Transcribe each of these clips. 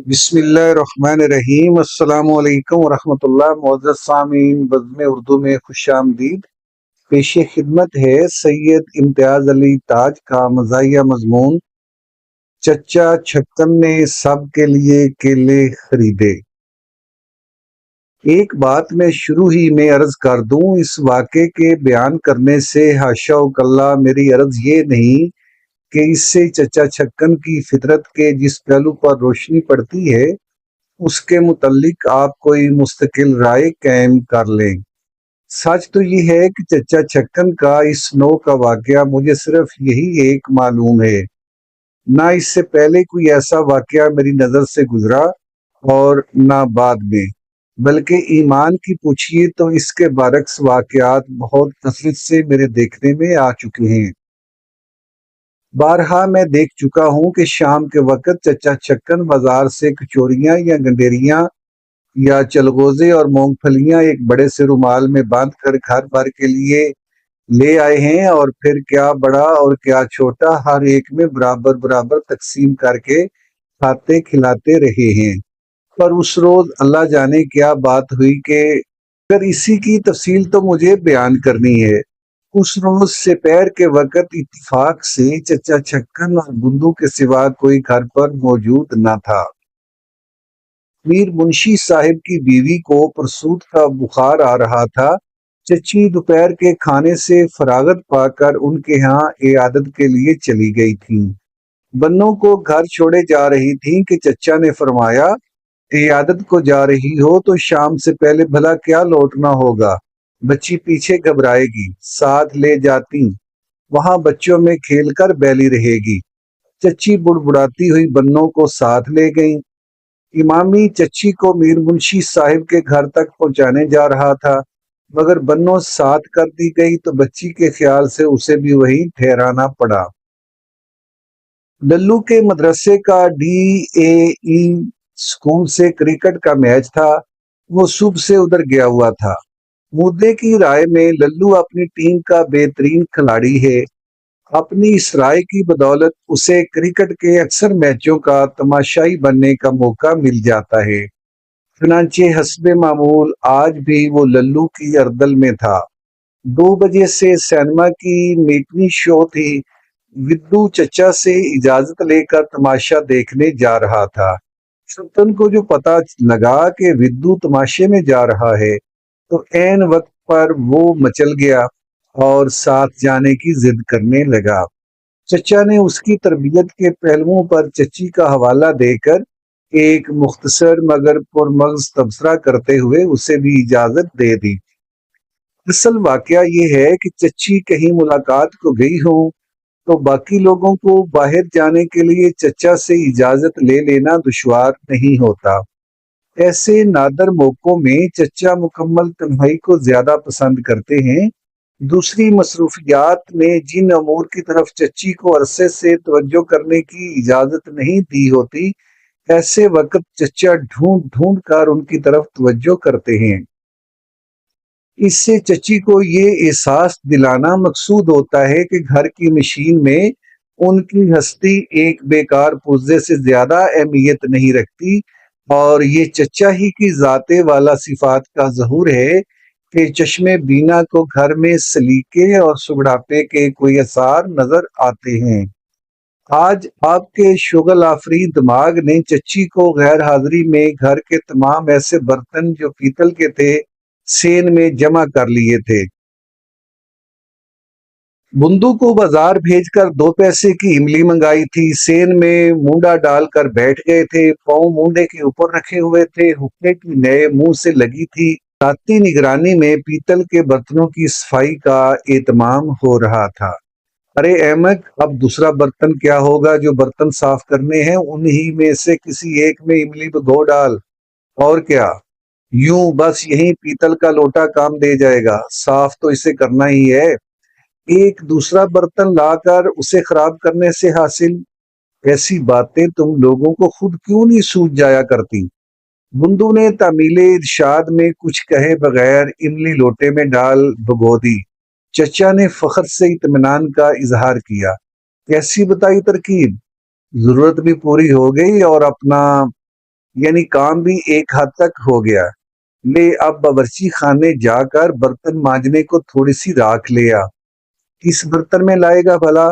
بسم اللہ الرحمن الرحیم۔ السلام علیکم ورحمۃ اللہ۔ معزز سامعین، بزم اردو میں خوش آمدید۔ پیش خدمت ہے سید امتیاز علی تاج کا مزاحیہ مضمون چچا چھکن نے سب کے لیے کیلے خریدے۔ ایک بات میں شروع ہی میں عرض کر دوں، اس واقعے کے بیان کرنے سے حاشا وکلا میری عرض یہ نہیں کہ اس سے چچا چھکن کی فطرت کے جس پہلو پر روشنی پڑتی ہے اس کے متعلق آپ کوئی مستقل رائے قائم کر لیں۔ سچ تو یہ ہے کہ چچا چھکن کا اس نوع کا واقعہ مجھے صرف یہی ایک معلوم ہے، نہ اس سے پہلے کوئی ایسا واقعہ میری نظر سے گزرا اور نہ بعد میں، بلکہ ایمان کی پوچھیے تو اس کے برعکس واقعات بہت کثرت سے میرے دیکھنے میں آ چکے ہیں۔ بارہا میں دیکھ چکا ہوں کہ شام کے وقت چچا چھکن بازار سے کچوریاں یا گنڈیریاں یا چلغوزے اور مونگ پھلیاں ایک بڑے سے رومال میں باندھ کر گھر بھر کے لیے لے آئے ہیں، اور پھر کیا بڑا اور کیا چھوٹا ہر ایک میں برابر برابر تقسیم کر کے کھاتے کھلاتے رہے ہیں۔ پر اس روز اللہ جانے کیا بات ہوئی کہ اگر اسی کی تفصیل تو مجھے بیان کرنی ہے۔ اس روز سپہر کے وقت اتفاق سے چچا چھکن اور بندو کے سوا کوئی گھر پر موجود نہ تھا۔ میر منشی صاحب کی بیوی کو پرسود کا بخار آ رہا تھا۔ چچی دوپہر کے کھانے سے فراغت پا کر ان کے ہاں عیادت کے لیے چلی گئی تھیں۔ بنوں کو گھر چھوڑے جا رہی تھیں کہ چچا نے فرمایا، عیادت کو جا رہی ہو تو شام سے پہلے بھلا کیا لوٹنا ہوگا، بچی پیچھے گھبرائے گی، ساتھ لے جاتی، وہاں بچوں میں کھیل کر بیلی رہے گی۔ چچی بڑبڑاتی ہوئی بنوں کو ساتھ لے گئیں۔ امامی چچی کو میر منشی صاحب کے گھر تک پہنچانے جا رہا تھا، مگر بنوں ساتھ کر دی گئی تو بچی کے خیال سے اسے بھی وہیں ٹھہرانا پڑا۔ للو کے مدرسے کا ڈی اے ای اسکول سے کرکٹ کا میچ تھا، وہ صبح سے ادھر گیا ہوا تھا۔ مودے کی رائے میں للو اپنی ٹیم کا بہترین کھلاڑی ہے۔ اپنی اس رائے کی بدولت اسے کرکٹ کے اکثر میچوں کا تماشائی بننے کا موقع مل جاتا ہے۔ چنانچہ حسب معمول آج بھی وہ للو کی اردل میں تھا۔ 2 بجے سے سینما کی میٹنی شو تھی۔ ودو چچا سے اجازت لے کر تماشا دیکھنے جا رہا تھا۔ چھوٹن کو جو پتا لگا کہ ودو تماشے میں جا رہا ہے تو عین وقت پر وہ مچل گیا اور ساتھ جانے کی ضد کرنے لگا۔ چچا نے اس کی تربیت کے پہلوؤں پر چچی کا حوالہ دے کر ایک مختصر مگر پرمغز تبصرہ کرتے ہوئے اسے بھی اجازت دے دی۔ اصل واقعہ یہ ہے کہ چچی کہیں ملاقات کو گئی ہوں تو باقی لوگوں کو باہر جانے کے لیے چچا سے اجازت لے لینا دشوار نہیں ہوتا۔ ایسے نادر موقعوں میں چچا مکمل تنہائی کو زیادہ پسند کرتے ہیں۔ دوسری مصروفیات نے جن امور کی طرف چچی کو عرصے سے توجہ کرنے کی اجازت نہیں دی ہوتی، ایسے وقت چچا ڈھونڈ ڈھونڈ کر ان کی طرف توجہ کرتے ہیں۔ اس سے چچی کو یہ احساس دلانا مقصود ہوتا ہے کہ گھر کی مشین میں ان کی ہستی ایک بیکار پرزے سے زیادہ اہمیت نہیں رکھتی، اور یہ چچا ہی کی ذات والا صفات کا ظہور ہے کہ چشم بینا کو گھر میں سلیقے اور سگڑاپے کے کوئی اثار نظر آتے ہیں۔ آج آپ کے شغل آفری دماغ نے چچی کو غیر حاضری میں گھر کے تمام ایسے برتن جو پیتل کے تھے سین میں جمع کر لیے تھے۔ بندو کو بازار بھیج کر 2 پیسے کی املی منگائی تھی، سین میں مونڈا ڈال کر بیٹھ گئے تھے، پاؤں مونڈے کے اوپر رکھے ہوئے تھے، حقے کی نئے منہ سے لگی تھی۔ ذاتی نگرانی میں پیتل کے برتنوں کی صفائی کا اہتمام ہو رہا تھا۔ ارے احمق، اب دوسرا برتن کیا ہوگا؟ جو برتن صاف کرنے ہیں انہی میں سے کسی ایک میں املی بھگو ڈال، اور کیا، یوں بس یہی پیتل کا لوٹا کام دے جائے گا، صاف تو اسے کرنا ہی ہے، ایک دوسرا برتن لا کر اسے خراب کرنے سے حاصل۔ ایسی باتیں تم لوگوں کو خود کیوں نہیں سوجھ جایا کرتی؟ بندو نے تعمیل ارشاد میں کچھ کہے بغیر املی لوٹے میں ڈال بھگو دی۔ چچا نے فخر سے اطمینان کا اظہار کیا۔ کیسی بتائی ترکیب؟ ضرورت بھی پوری ہو گئی اور اپنا یعنی کام بھی ایک حد تک ہو گیا۔ لے اب باورچی خانے جا کر برتن مانجنے کو تھوڑی سی راکھ لے آ۔ کس برتن میں لائے گا بھلا؟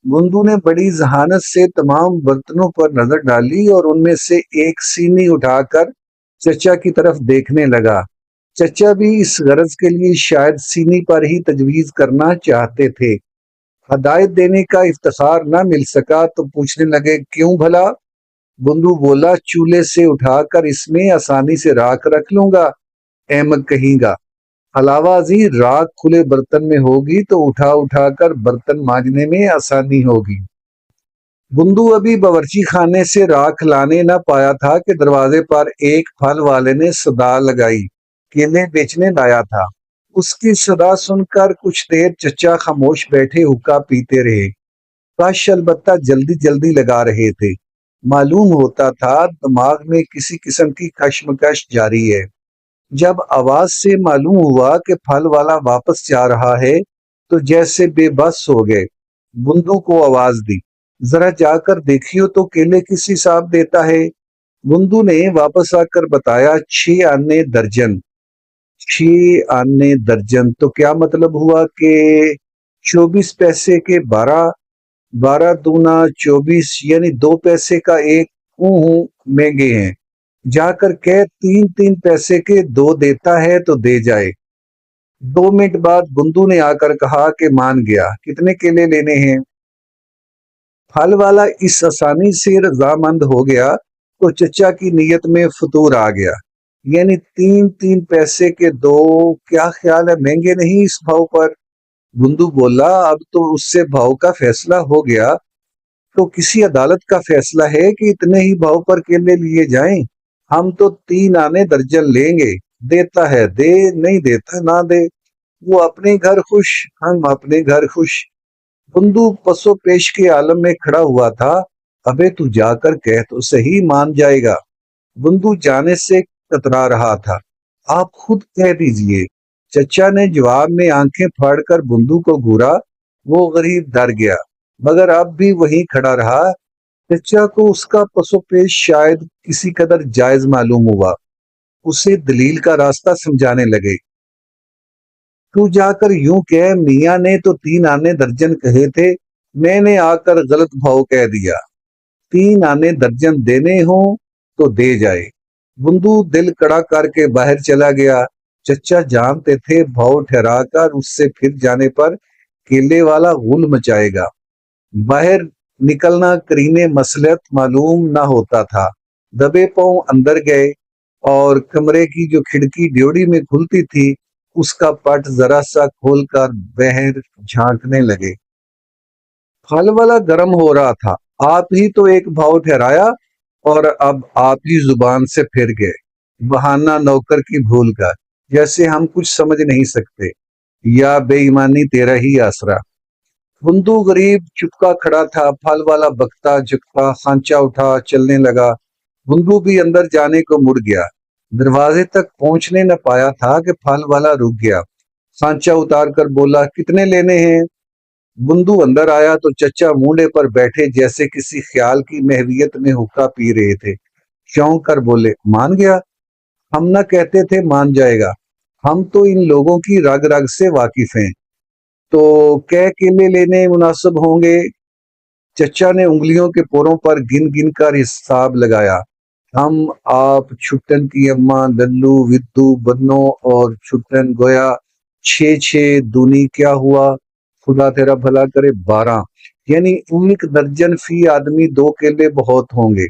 بندو نے بڑی ذہانت سے تمام برتنوں پر نظر ڈالی اور ان میں سے ایک سینی اٹھا کر چچا کی طرف دیکھنے لگا۔ چچا بھی اس غرض کے لیے شاید سینی پر ہی تجویز کرنا چاہتے تھے۔ ہدایت دینے کا افتخار نہ مل سکا تو پوچھنے لگے، کیوں بھلا؟ بندو بولا، چولہے سے اٹھا کر اس میں آسانی سے راکھ رکھ لوں گا، احمد کہیں گا۔ علاوہ ازیں راکھ کھلے برتن میں ہوگی تو اٹھا اٹھا کر برتن مانجنے میں آسانی ہوگی۔ بندو ابھی باورچی خانے سے راکھ لانے نہ پایا تھا کہ دروازے پر ایک پھل والے نے صدا لگائی۔ کیلے بیچنے لایا تھا۔ اس کی صدا سن کر کچھ دیر چچا خاموش بیٹھے حقہ پیتے رہے۔ کش البتہ جلدی جلدی لگا رہے تھے۔ معلوم ہوتا تھا دماغ میں کسی قسم کی کشمکش جاری ہے۔ جب آواز سے معلوم ہوا کہ پھل والا واپس جا رہا ہے تو جیسے بے بس ہو گئے۔ بندو کو آواز دی، ذرا جا کر دیکھیو تو کیلے کس حساب دیتا ہے۔ بندو نے واپس آ کر بتایا، 6 آنے درجن۔ 6 آنے درجن تو کیا مطلب ہوا کہ 24 پیسے کے 12، 12 دونا 24، یعنی 2 پیسے کا ایک ہوں مہنگے ہیں۔ جا کر کہہ 3 پیسے کے 2 دیتا ہے تو دے جائے۔ 2 منٹ بعد بندو نے آ کر کہا کہ مان گیا۔ کتنے کیلے لینے ہیں؟ پھل والا اس آسانی سے رضامند ہو گیا تو چچا کی نیت میں فطور آ گیا۔ یعنی 3 پیسے کے 2، کیا خیال ہے مہنگے نہیں اس بھاؤ پر؟ بندو بولا، اب تو اس سے بھاؤ کا فیصلہ ہو گیا تو کسی عدالت کا فیصلہ ہے کہ اتنے ہی بھاؤ پر کیلے لیے جائیں؟ ہم تو 3 آنے درجن لیں گے، دیتا ہے دے، نہیں دیتا نہ دے، وہ اپنے گھر خوش، ہم اپنے گھر خوش۔ بندو پسو پیش کے عالم میں کھڑا ہوا تھا۔ ابے تو جا کر کہہ تو صحیح، مان جائے گا۔ بندو جانے سے کترا رہا تھا۔ آپ خود کہہ دیجئے۔ چچا نے جواب میں آنکھیں پھاڑ کر بندو کو گھورا۔ وہ غریب ڈر گیا مگر اب بھی وہیں کھڑا رہا۔ چچا کو اس کا پسو پیش شاید کسی قدر جائز معلوم ہوا۔ اسے دلیل کا راستہ سمجھانے لگے۔ تو جا کر یوں کہہ، میاں نے تو 3 آنے درجن کہے تھے، میں نے آ کر غلط بھاؤ کہہ دیا۔ 3 آنے درجن دینے ہوں تو دے جائے۔ بندو دل کڑا کر کے باہر چلا گیا۔ چچا جانتے تھے بھاؤ ٹھہرا کر اس سے پھر جانے پر کیلے والا غل مچائے گا۔ باہر نکلنا کرینے مصلحت معلوم نہ ہوتا تھا۔ دبے پاؤں اندر گئے اور کمرے کی جو کھڑکی ڈیوڑی میں کھلتی تھی اس کا پٹ ذرا سا کھول کر باہر جھانکنے لگے۔ پھل والا گرم ہو رہا تھا۔ آپ ہی تو ایک بھاؤ ٹھہرایا اور اب آپ ہی زبان سے پھر گئے، بہانہ نوکر کی بھول کا، جیسے ہم کچھ سمجھ نہیں سکتے، یا بے ایمانی تیرا ہی آسرا۔ بندو غریب چپکا کھڑا تھا۔ پھل والا بکتا جھکتا خانچہ اٹھا چلنے لگا۔ بندو بھی اندر جانے کو مڑ گیا۔ دروازے تک پہنچنے نہ پایا تھا کہ پھل والا رک گیا۔ خانچہ اتار کر بولا، کتنے لینے ہیں؟ بندو اندر آیا تو چچا مونڈے پر بیٹھے جیسے کسی خیال کی محویت میں حقہ پی رہے تھے۔ چونک کر بولے، مان گیا؟ ہم نہ کہتے تھے مان جائے گا، ہم تو ان لوگوں کی رگ رگ سے واقف ہیں، تو کہہ کیلے لینے مناسب ہوں گے؟ چچا نے انگلیوں کے پوروں پر گن گن کر حساب لگایا۔ ہم، آپ، چھٹن کی اماں، للو، ودو، بنو اور چھٹن، گویا 6 دونی کیا ہوا؟ خدا تیرا بھلا کرے، 12، یعنی 1 درجن فی آدمی 2 کیلے بہت ہوں گے۔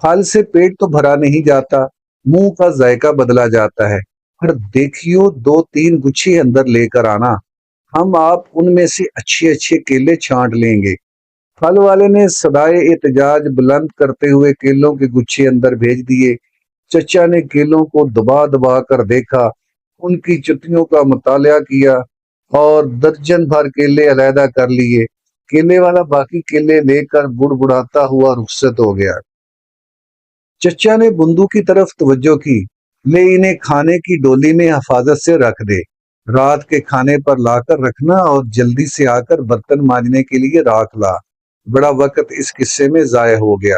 پھل سے پیٹ تو بھرا نہیں جاتا، منہ کا ذائقہ بدلا جاتا ہے، پر دیکھیو 2-3 گچھے اندر لے کر آنا، ہم آپ ان میں سے اچھے اچھے کیلے چھانٹ لیں گے۔ پھل والے نے صدائے احتجاج بلند کرتے ہوئے کیلوں کے گچھے اندر بھیج دیے۔ چچا نے کیلوں کو دبا دبا کر دیکھا، ان کی چتیوں کا مطالعہ کیا اور درجن بھر کیلے علیحدہ کر لیے۔ کیلے والا باقی کیلے لے کر بڑبڑاتا ہوا رخصت ہو گیا۔ چچا نے بندو کی طرف توجہ کی، لے انہیں کھانے کی ڈولی میں حفاظت سے رکھ دے، رات کے کھانے پر لا کر رکھنا اور جلدی سے آ کر برتن مانجنے کے لیے راکھ لا۔ بڑا وقت اس قصے میں ضائع ہو گیا۔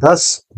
10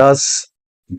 10।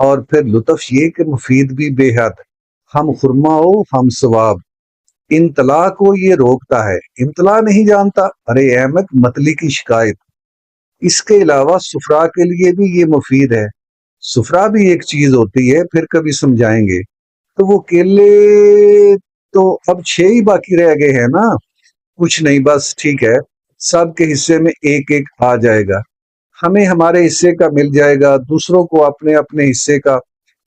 اور پھر لطف یہ کہ مفید بھی بے حد، ہم خرما ہو ہم ثواب۔ انطلاع کو یہ روکتا ہے، انطلاع نہیں جانتا، ارے احمد متلی کی شکایت۔ اس کے علاوہ سفرا کے لیے بھی یہ مفید ہے، سفرا بھی ایک چیز ہوتی ہے، پھر کبھی سمجھائیں گے۔ تو وہ کیلے تو اب 6 ہی باقی رہ گئے ہیں نا؟ کچھ نہیں، بس ٹھیک ہے، سب کے حصے میں ایک ایک آ جائے گا، ہمیں ہمارے حصے کا مل جائے گا، دوسروں کو اپنے اپنے حصے کا۔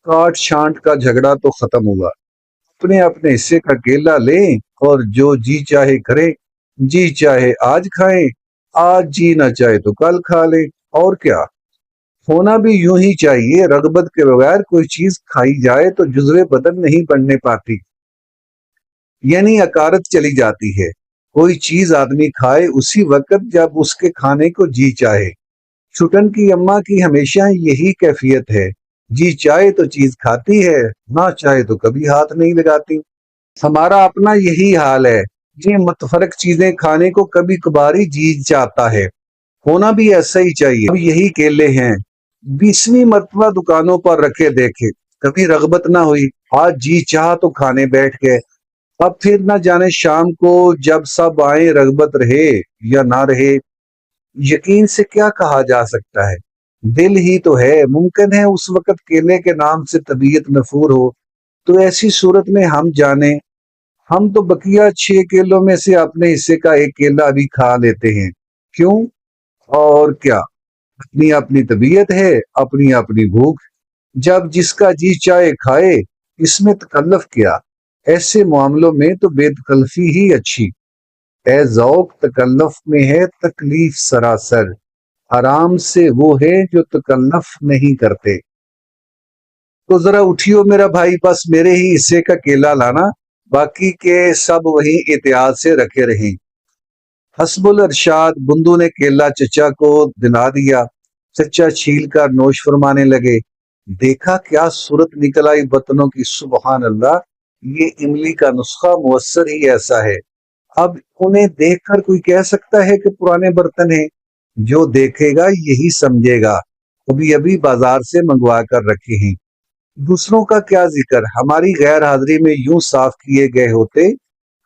کاٹ چھانٹ کا جھگڑا تو ختم ہوا، اپنے اپنے حصے کا کیلا لیں اور جو جی چاہے کریں، جی چاہے آج کھائیں، آج جی نہ چاہے تو کل کھا لیں، اور کیا۔ ہونا بھی یوں ہی چاہیے، رغبت کے بغیر کوئی چیز کھائی جائے تو جزوے بدن نہیں بننے پاتی، یعنی عکارت چلی جاتی ہے۔ کوئی چیز آدمی کھائے اسی وقت جب اس کے کھانے کو جی چاہے۔ چھٹن کی اماں کی ہمیشہ یہی کیفیت ہے، جی چاہے تو چیز کھاتی ہے، نہ چاہے تو کبھی ہاتھ نہیں لگاتی۔ ہمارا اپنا یہی حال ہے، یہ متفرق چیزیں کھانے کو کبھی کبھاری جی چاہتا ہے، ہونا بھی ایسا ہی چاہیے۔ اب یہی کیلے ہیں، 20ویں مرتبہ دکانوں پر رکھے دیکھے، کبھی رغبت نہ ہوئی، آج جی چاہ تو کھانے بیٹھ گئے۔ اب پھر نہ جانے شام کو جب سب آئیں رغبت رہے یا نہ رہے، یقین سے کیا کہا جا سکتا ہے، دل ہی تو ہے، ممکن ہے اس وقت کیلے کے نام سے طبیعت نفور ہو، تو ایسی صورت میں ہم جانیں، ہم تو بقیہ 6 کیلوں میں سے اپنے حصے کا ایک کیلا بھی کھا لیتے ہیں، کیوں؟ اور کیا، اپنی اپنی طبیعت ہے، اپنی اپنی بھوک، جب جس کا جی چاہے کھائے، اس میں تکلف کیا؟ ایسے معاملوں میں تو بے تکلفی ہی اچھی۔ اے ذوق تکلف میں ہے تکلیف سراسر، آرام سے وہ ہے جو تکلف نہیں کرتے۔ تو ذرا اٹھیو میرا بھائی، بس میرے ہی حصے کا کیلا لانا، باقی کے سب وہیں احتیاط سے رکھے رہیں۔ حسب الارشاد بندو نے کیلا چچا کو دلا دیا، چچا چھیل کر نوش فرمانے لگے۔ دیکھا کیا صورت نکل آئی برتنوں کی، سبحان اللہ، یہ املی کا نسخہ مؤثر ہی ایسا ہے۔ اب انہیں دیکھ کر کوئی کہہ سکتا ہے کہ پرانے برتن ہیں؟ جو دیکھے گا یہی سمجھے گا، ابھی ابھی بازار سے منگوا کر رکھے ہیں۔ دوسروں کا کیا ذکر، ہماری غیر حاضری میں یوں صاف کیے گئے ہوتے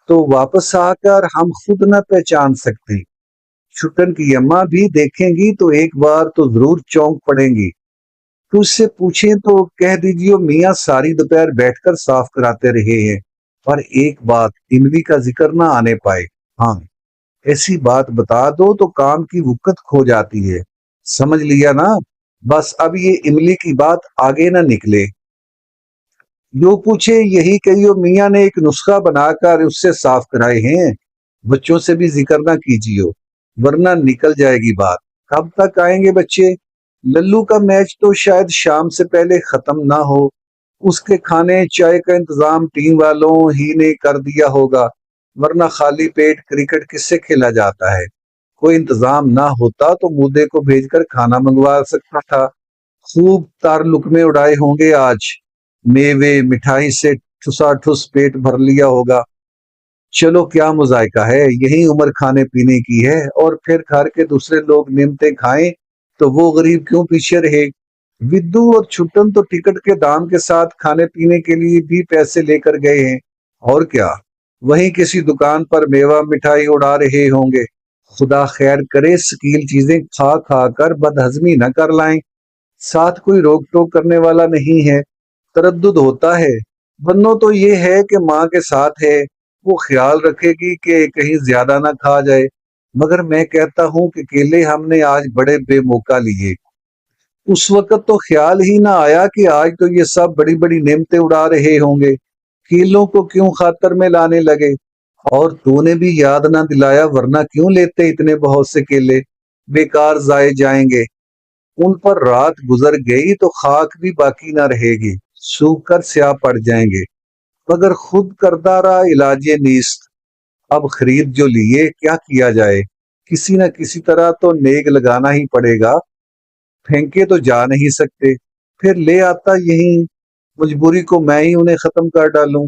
تو واپس آ کر ہم خود نہ پہچان سکتے۔ چھٹن کی اماں بھی دیکھیں گی تو ایک بار تو ضرور چونک پڑیں گی۔ تو اس سے پوچھیں تو کہہ دیجیے میاں ساری دوپہر بیٹھ کر صاف کراتے رہے ہیں، پر ایک بات املی کا ذکر نہ آنے پائے۔ ہاں، ایسی بات بتا دو تو کام کی وقت کھو جاتی ہے، سمجھ لیا نا؟ بس اب یہ املی کی بات آگے نہ نکلے۔ جو پوچھے یہی کہیو میاں نے ایک نسخہ بنا کر اس سے صاف کرائے ہیں، بچوں سے بھی ذکر نہ کیجیو ورنہ نکل جائے گی بات۔ کب تک آئیں گے بچے؟ للو کا میچ تو شاید شام سے پہلے ختم نہ ہو، اس کے کھانے چائے کا انتظام ٹیم والوں ہی نے کر دیا ہوگا، ورنہ خالی پیٹ کرکٹ کس سے کھیلا جاتا ہے؟ کوئی انتظام نہ ہوتا تو مودے کو بھیج کر کھانا منگوا سکتا تھا۔ خوب تار لقمے اڑائے ہوں گے آج، میوے مٹھائی سے ٹھسا ٹھس پیٹ بھر لیا ہوگا۔ چلو کیا مذائقہ ہے، یہی عمر کھانے پینے کی ہے، اور پھر گھر کے دوسرے لوگ نعمتیں کھائیں تو وہ غریب کیوں پیچھے رہے؟ ودو اور چھٹن تو ٹکٹ کے دام کے ساتھ کھانے پینے کے لیے بھی پیسے لے کر گئے ہیں، اور کیا، وہیں کسی دکان پر میوہ مٹھائی اڑا رہے ہوں گے۔ خدا خیر کرے سکیل چیزیں کھا کھا کر بدہضمی نہ کر لائیں۔ ساتھ کوئی روک ٹوک کرنے والا نہیں ہے، تردد ہوتا ہے، بنو تو یہ ہے کہ ماں کے ساتھ ہے، وہ خیال رکھے گی کہ کہیں زیادہ نہ کھا جائے، مگر میں کہتا ہوں کہ کیلے ہم نے آج بڑے بے موقع لیے۔ اس وقت تو خیال ہی نہ آیا کہ آج تو یہ سب بڑی بڑی نعمتیں اڑا رہے ہوں گے، کیلوں کو کیوں خاطر میں لانے لگے؟ اور تو نے بھی یاد نہ دلایا، ورنہ کیوں لیتے اتنے بہت سے کیلے، بیکار ضائع جائیں گے۔ ان پر رات گزر گئی تو خاک بھی باقی نہ رہے گی، سوکھ کر سیاہ پڑ جائیں گے، مگر خود کردہ رہا علاج نیست۔ اب خرید جو لیے کیا کیا جائے، کسی نہ کسی طرح تو نیک لگانا ہی پڑے گا، پھینکے تو جا نہیں سکتے، پھر لے آتا یہیں، مجبوری کو میں ہی انہیں ختم کر ڈالوں۔